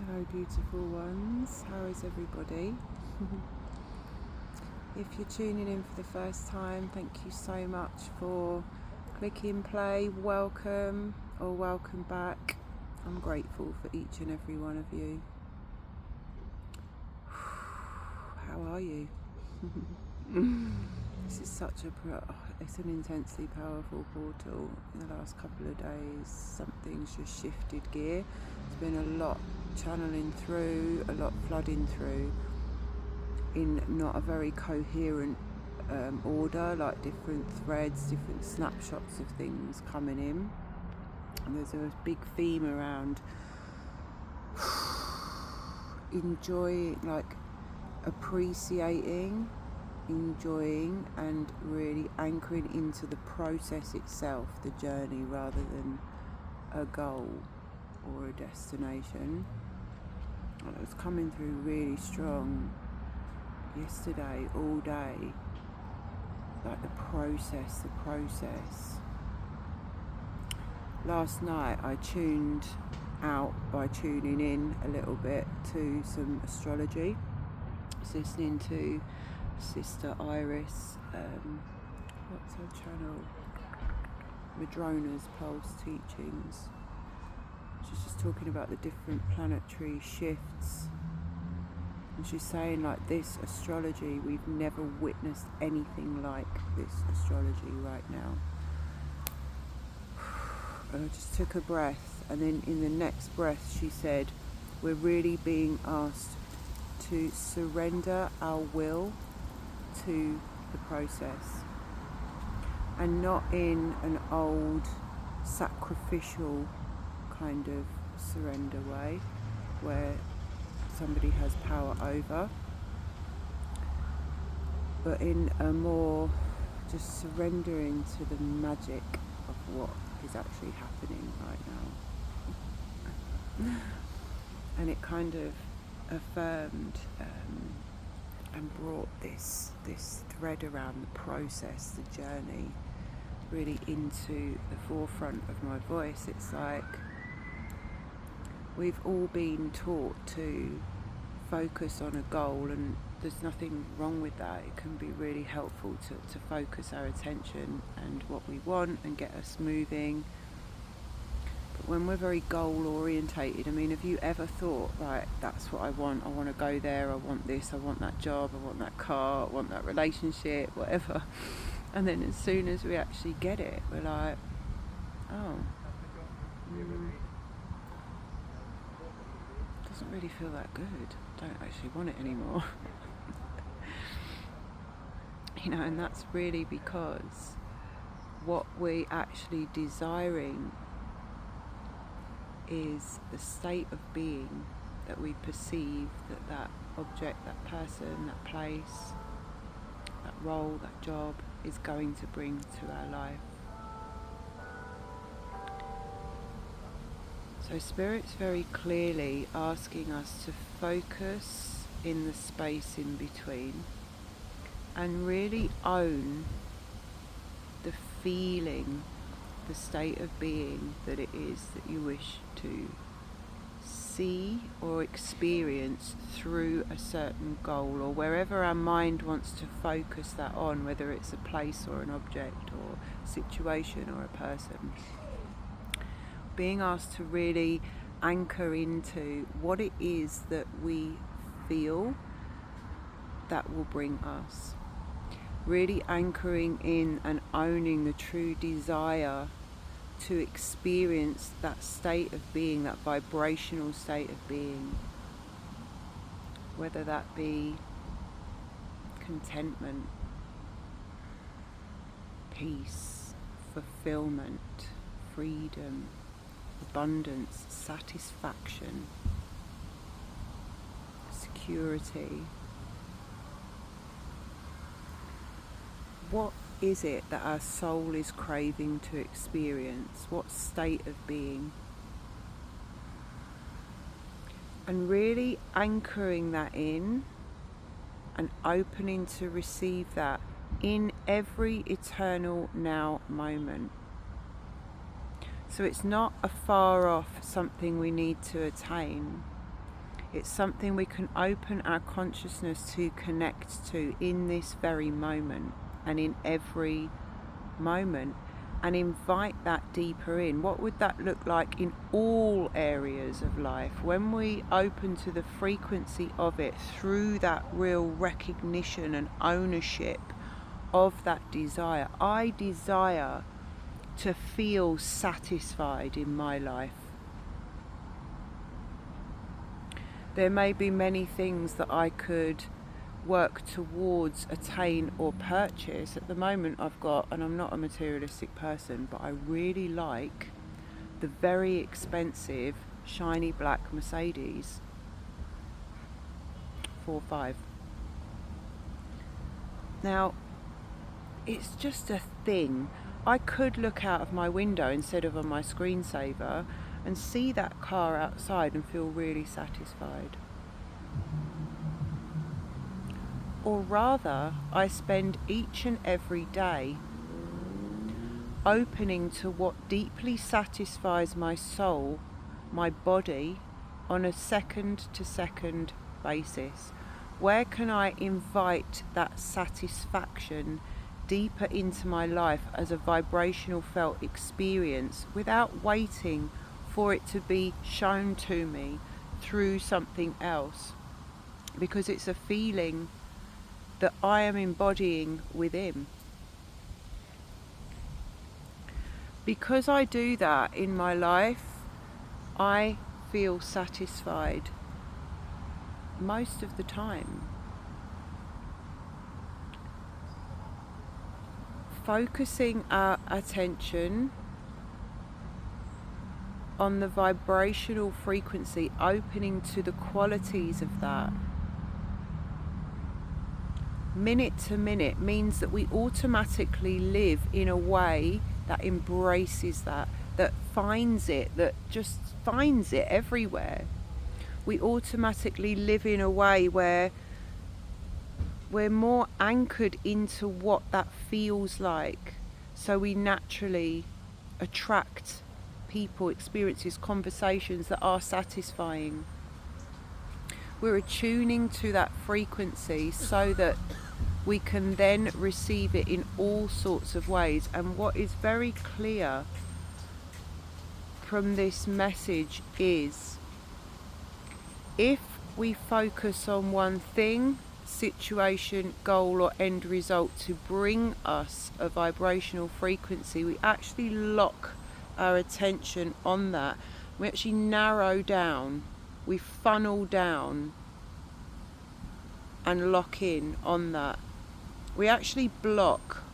Hello beautiful ones, how is everybody? If you're tuning in for the first time, thank you so much for clicking play. Welcome or welcome back. I'm grateful for each and every one of you. How are you? This is such it's an intensely powerful portal. In the last couple of days, something's just shifted gear. There's been a lot channeling through, a lot flooding through in not a very coherent order, like different threads, different snapshots of things coming in. And there's a big theme around enjoying, like appreciating, enjoying, and really anchoring into the process itself, the journey, rather than a goal or a destination. And it was coming through really strong yesterday, all day, like the process. Last night I tuned out by tuning in a little bit to some astrology. I was listening to Sister Iris, what's her channel? Madrona's Pulse Teachings. She's just talking about the different planetary shifts. And she's saying, like, this astrology, we've never witnessed anything like this astrology right now. And I just took a breath, and then in the next breath she said, we're really being asked to surrender our will to the process, and not in an old sacrificial kind of surrender way where somebody has power over, but in a more just surrendering to the magic of what is actually happening right now. And it kind of affirmed and brought this thread around the process, the journey, really into the forefront of my voice. It's like we've all been taught to focus on a goal, and there's nothing wrong with that. It can be really helpful to focus our attention and what we want and get us moving. But when we're very goal orientated, I mean, have you ever thought, right, that's what I want to go there, I want this, I want that job, I want that car, I want that relationship, whatever. And then as soon as we actually get it, we're like, oh, doesn't really feel that good. Don't actually want it anymore. You know, and that's really because what we actually desiring is the state of being that we perceive that object, that person, that place, that role, that job is going to bring to our life. So Spirit's very clearly asking us to focus in the space in between and really own the feeling, the state of being that it is that you wish to see or experience through a certain goal, or wherever our mind wants to focus that on, whether it's a place or an object or situation or a person. Being asked to really anchor into what it is that we feel that will bring us. Really anchoring in and owning the true desire to experience that state of being, that vibrational state of being. Whether that be contentment, peace, fulfillment, freedom, abundance, satisfaction, security. What is it that our soul is craving to experience? What state of being? And really anchoring that in and opening to receive that in every eternal now moment. So it's not a far off something we need to attain. It's something we can open our consciousness to connect to in this very moment and in every moment, and invite that deeper in. What would that look like in all areas of life when we open to the frequency of it through that real recognition and ownership of that desire? I desire to feel satisfied in my life. There may be many things that I could work towards, attain or purchase. At the moment I've got, and I'm not a materialistic person, but I really like the very expensive shiny black Mercedes 4.5. Now, it's just a thing. I could look out of my window instead of on my screensaver and see that car outside and feel really satisfied. Or rather, I spend each and every day opening to what deeply satisfies my soul, my body, on a second-to-second basis. Where can I invite that satisfaction deeper into my life as a vibrational felt experience without waiting for it to be shown to me through something else? Because it's a feeling that I am embodying within. Because I do that in my life, I feel satisfied most of the time. Focusing our attention on the vibrational frequency, opening to the qualities of that, minute to minute, means that we automatically live in a way that embraces that finds it, that just finds it everywhere. We automatically live in a way where we're more anchored into what that feels like, so we naturally attract people, experiences, conversations that are satisfying. We're attuning to that frequency so that we can then receive it in all sorts of ways. And what is very clear from this message is, if we focus on one thing, situation, goal or end result to bring us a vibrational frequency, we actually lock our attention on that. We actually narrow down, we funnel down and lock in on that. We actually block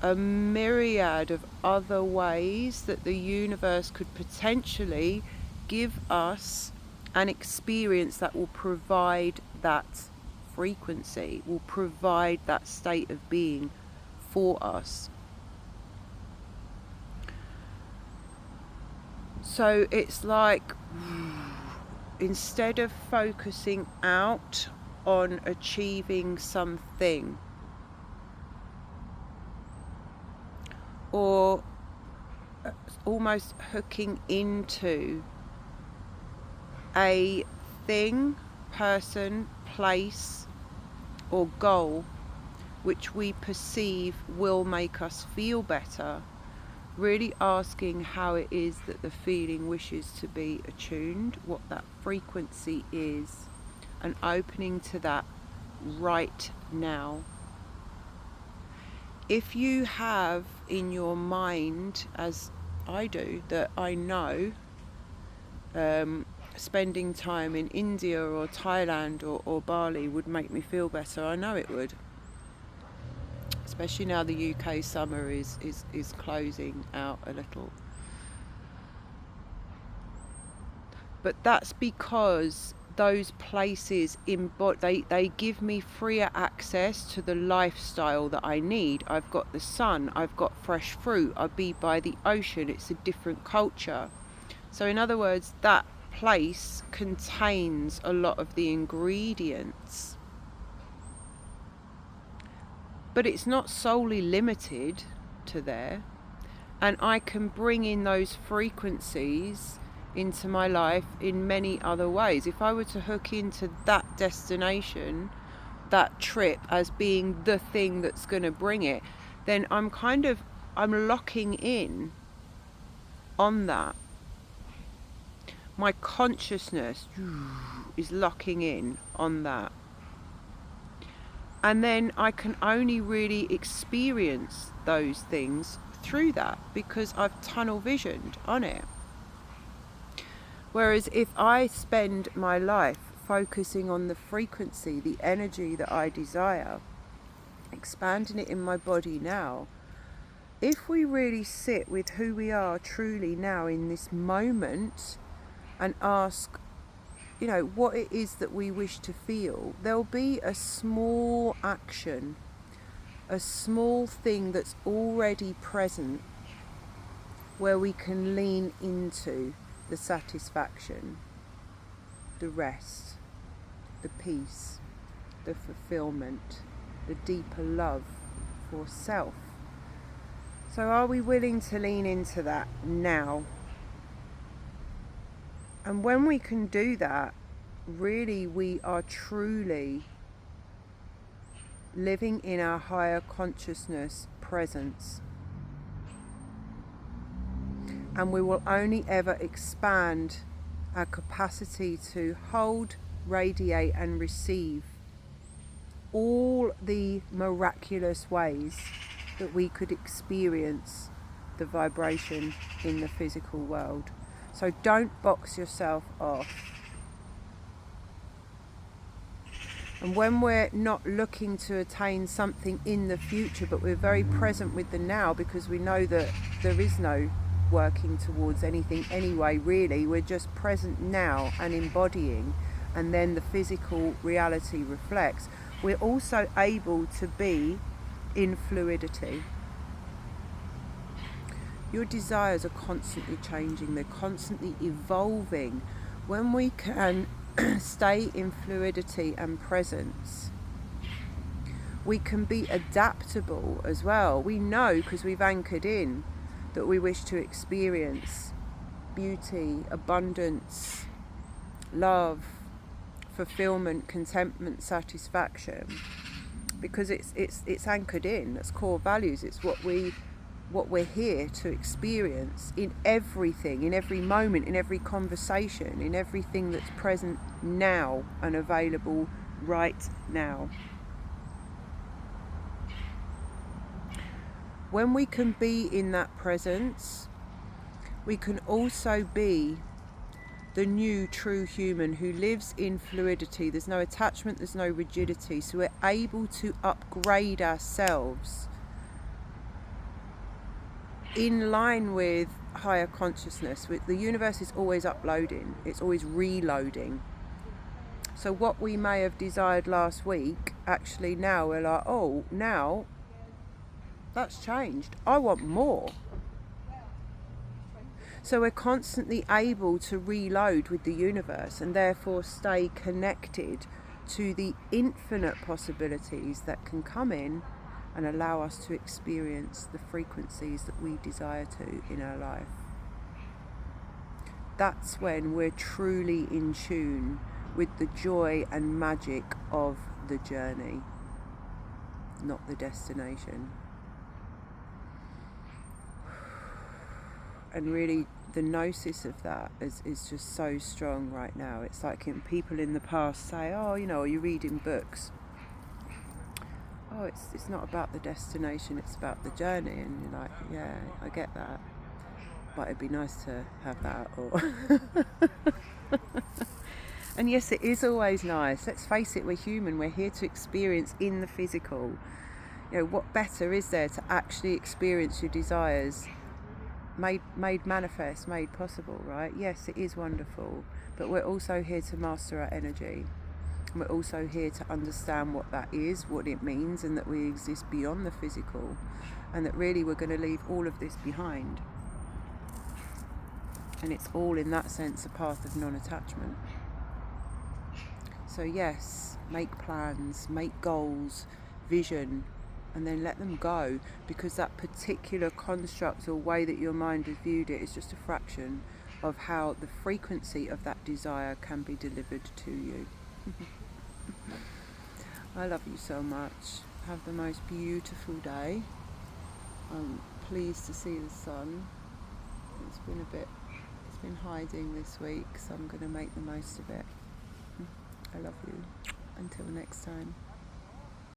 a myriad of other ways that the universe could potentially give us an experience that will provide that frequency, will provide that state of being for us. So it's like, instead of focusing out on achieving something or almost hooking into a thing, person, place or goal which we perceive will make us feel better, really asking how it is that the feeling wishes to be attuned, what that frequency is, and opening to that right now. If you have in your mind, as I do, that I know spending time in India or Thailand or Bali would make me feel better, I know it would. Especially now the UK summer is closing out a little. But that's because those places they give me freer access to the lifestyle that I need. I've got the sun, I've got fresh fruit, I'll be by the ocean, it's a different culture. So in other words, that place contains a lot of the ingredients. But it's not solely limited to there. And I can bring in those frequencies into my life in many other ways. If I were to hook into that destination, that trip, as being the thing that's going to bring it, then I'm locking in on that. My consciousness is locking in on that. And then I can only really experience those things through that, because I've tunnel visioned on it. Whereas if I spend my life focusing on the frequency, the energy that I desire, expanding it in my body now, if we really sit with who we are truly now in this moment and ask, what it is that we wish to feel, there'll be a small action, a small thing that's already present where we can lean into the satisfaction, the rest, the peace, the fulfillment, the deeper love for self. So are we willing to lean into that now? And when we can do that, really we are truly living in our higher consciousness presence. And we will only ever expand our capacity to hold, radiate and receive all the miraculous ways that we could experience the vibration in the physical world. So don't box yourself off. And when we're not looking to attain something in the future, but we're very present with the now, because we know that there is no working towards anything anyway, really. We're just present now and embodying, and then the physical reality reflects. We're also able to be in fluidity. Your desires are constantly changing, they're constantly evolving. When we can stay in fluidity and presence, we can be adaptable as well. We know, because we've anchored in, that we wish to experience beauty, abundance, love, fulfillment, contentment, satisfaction, because it's anchored in. It's core values. It's what we're here to experience in everything, in every moment, in every conversation, in everything that's present now and available right now. When we can be in that presence, we can also be the new true human who lives in fluidity. There's no attachment, there's no rigidity. So we're able to upgrade ourselves in line with higher consciousness. The universe is always uploading, it's always reloading. So what we may have desired last week, actually now we're like, oh, now that's changed, I want more. So we're constantly able to reload with the universe, and therefore stay connected to the infinite possibilities that can come in and allow us to experience the frequencies that we desire to in our life. That's when we're truly in tune with the joy and magic of the journey, not the destination. And really the gnosis of that is just so strong right now. It's like people in the past say, oh, are you reading books? Oh, it's not about the destination, it's about the journey. And you're like, yeah, I get that, but it'd be nice to have that. Or and yes, it is always nice. Let's face it, we're human. We're here to experience in the physical. What better is there to actually experience your desires made manifest, made possible, right? Yes, it is wonderful, but we're also here to master our energy. We're also here to understand what that is, what it means, and that we exist beyond the physical, and that really we're going to leave all of this behind. And it's all, in that sense, a path of non-attachment. So yes, make plans, make goals, vision, and then let them go, because that particular construct or way that your mind has viewed it is just a fraction of how the frequency of that desire can be delivered to you. I love you so much. Have the most beautiful day. I'm pleased to see the sun. It's been hiding this week, so I'm going to make the most of it. I love you. Until next time.